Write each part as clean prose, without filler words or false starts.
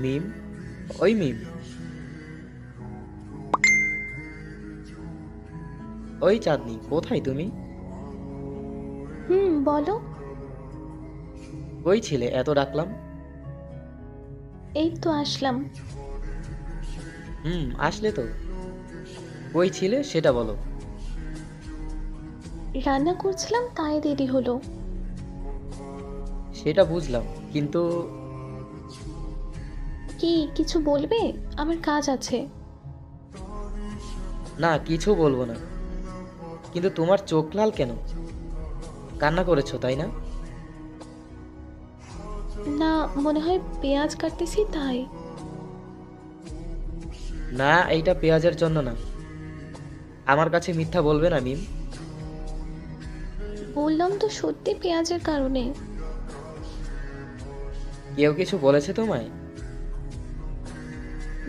মিম, ওই মিম, ওই চাঁদনি, কোথায় তুমি? বলো। কই ছিলে এত ডাকলাম? এই তো আসলাম। আসলে তো। কই ছিলে সেটা বলো। রান্না করছিলাম তাই দেরি হলো। সেটা বুঝলাম, কিন্তু কি কিছু বলবে? আমার কাজ আছে। না, কিছু বলবো না। কিন্তু তোমার চোখ লাল কেন? কান্না করেছো তাই না? না, মনে হয় পেঁয়াজ কাটতেছি তাই। না, এইটা পেঁয়াজের জন্য না। আমার কাছে মিথ্যা বলবে না মিম। বললাম তো সত্যি পেঁয়াজের কারণে। কেউ কিছু বলেছে তোমায়?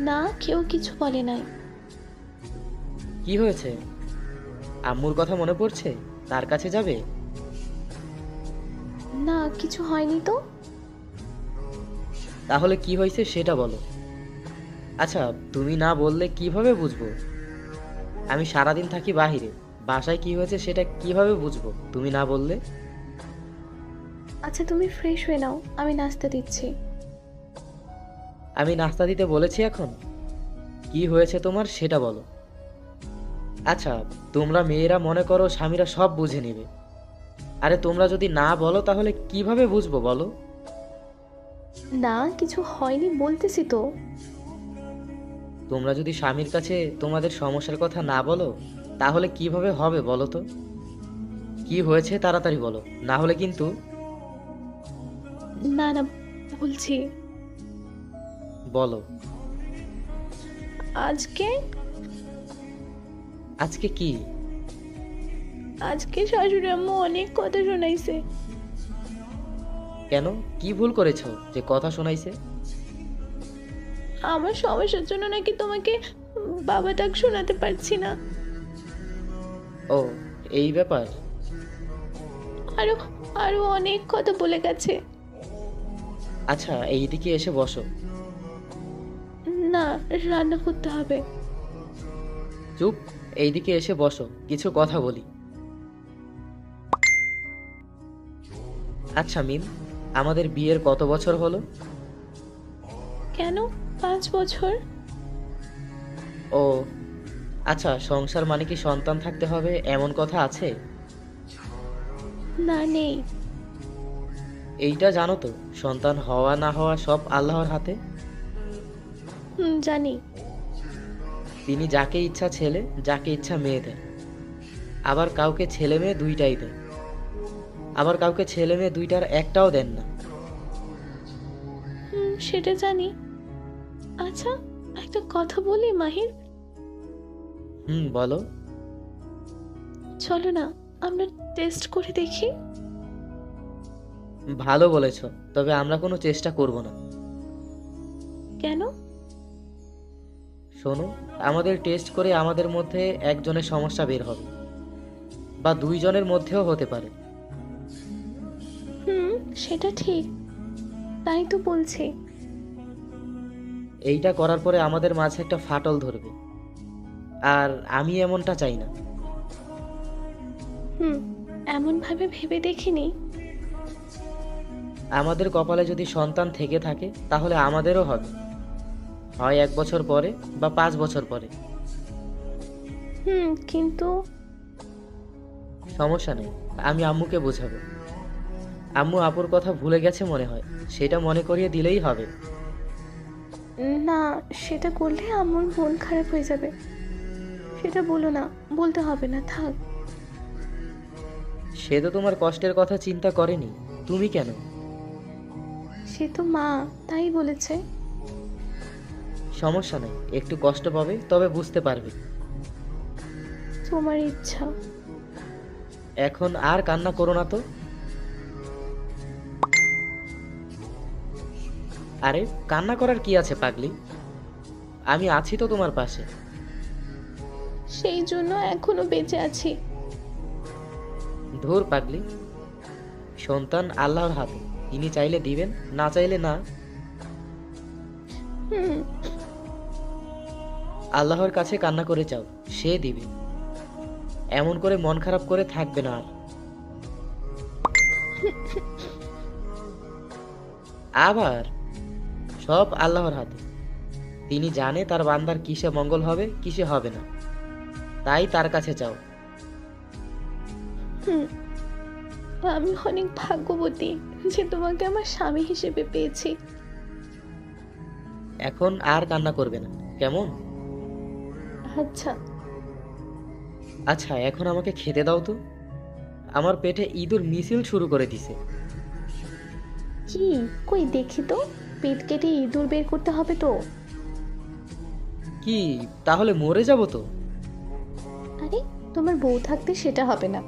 না, কেউ কিছু বলে নাই। কি হয়েছে? আম্মুর কথা মনে পড়ছে? তার কাছে যাবে? না, কিছু হয়নি তো। তাহলে কি হয়েছে সেটা বলো। আচ্ছা, তুমি না বললে কিভাবে বুঝবো? আমি সারাদিন থাকি বাহিরে, বাসায় কি হয়েছে সেটা কিভাবে বুঝবো তুমি না বললে? আচ্ছা, তুমি ফ্রেশ হয়ে নাও, আমি নাস্তা দিচ্ছি। আমি নাস্তা দিতে বলেছি এখন? কি হয়েছে তোমার সেটা বলো। আচ্ছা, তোমরা মেয়েরা মনে করো স্বামীরা সব বুঝে নেবে। আরে তোমরা যদি না বলো তাহলে কিভাবে বুঝবো বলো? না, কিছু হয়নি বলতেছি তো। তোমরা যদি স্বামীর কাছে তোমাদের সমস্যার কথা না বলো তাহলে কিভাবে হবে বলো তো? কি হয়েছে তাড়াতাড়ি বলো, না হলে কিন্তু। না না, বলছি। বলো। আজকে আজকে কি? আজকে শাশুড়ি আম্মু অনেক কথা শোনাইছে। কেন? কি ভুল করেছো যে কথা শোনাইছে? আমার সমস্যার জন্য নাকি তোমাকে বাবা ডাক শোনাতে পারছি না। ও, এই ব্যাপার। আরো আরো অনেক কথা বলে গেছে। আচ্ছা, এইদিকে এসে বসো। না, রান্না করতে হবে। চুপ, এইদিকে এসে বসো, কিছু কথা বলি। আচ্ছা মিম, আমাদের বিয়ের কত বছর হলো? কেন? 5 বছর। ও আচ্ছা, সংসার মানে কি সন্তান থাকতে হবে এমন কথা আছে? না, নেই। এইটা জানো তো, সন্তান হওয়া না হওয়া সব আল্লাহর হাতে। জানি। তিনি যাকে ইচ্ছা ছেলে, যাকে ইচ্ছা মেয়ে দেয়। আবার কাউকে ছেলে মেয়ে দুইটাই দেয়, আবার কাউকে ছেলে মেয়ে দুইটার একটাও দেন না। সেটা জানি। আচ্ছা, একটা কথা বলি মাহির। বলো। চলো না, আমরা টেস্ট করে দেখি। ভালো বলেছ, তবে আমরা কোনো চেষ্টা করব না। কেন? শোনো, আমাদের টেস্ট করে আমাদের মধ্যে একজনের সমস্যা বের হবে, বা দুইজনের মধ্যেও হতে পারে। হুম, সেটা ঠিক। তাই তো বলছি। এইটা করার পরে আমাদের মাঝে একটা ফাটল ধরবে, আর আমি এমনটা চাই না। হুম, এমন ভাবে ভেবে দেখিনি। আমাদের কপালে যদি সন্তান থেকে থাকে তাহলে আমাদেরও হবে, হয় 1 বছর পরে বা 5 বছর পরে। কিন্তু সমস্যা নেই, আমি আম্মুকে বোঝাবো। আম্মু আপুর কথা ভুলে গেছে মনে হয়, সেটা মনে করিয়ে দিলেই হবে। না, সেটা করলে আমার মন খারাপ হয়ে যাবে। সেটা বলো না, বলতে হবে না, থাক। সে তো তোমার কষ্টের কথা চিন্তা করেনি, তুমি কেন? সে তো মা, তাই বলেছে। সমস্যা নেই, একটু কষ্ট পাবে তবে বুঝতে পারবে। তোমার ইচ্ছা। এখন আর কান্না করো না তো। আরে, কান্না করার কি আছে পাগলি? আমি আছি তো তোমার পাশে। সেই জন্য এখনো বেঁচে আছি। ধুর পাগলি, সন্তান আল্লাহর হাতে, তিনি চাইলে দিবেন, না চাইলে না। হুম। আল্লাহর কাছে কান্না করে চাও, সে দিবে। এমন করে মন খারাপ করে থাকবে না আর। আবার সব আল্লাহর হাতে। তিনি জানে তার বান্দার কিসে মঙ্গল হবে, কিসে হবে না। তাই তার কাছে চাও। হুম। আমি অনেক ভাগ্যবতী যে তোমাকে আমার স্বামী হিসেবে পেয়েছি। এখন আর কান্না করবে না, কেমন? আচ্ছা। আচ্ছা, এখন আমাকে খেতে দাও তো। আমার পেটে ইঁদুর মিছিল শুরু করে দিছে। কি? কই দেখি তো। পেট কেটে ইঁদুর বের করতে হবে তো? কি, তাহলে মরে যাব তো? আরে, তোমার বউ থাকতে সেটা হবে না।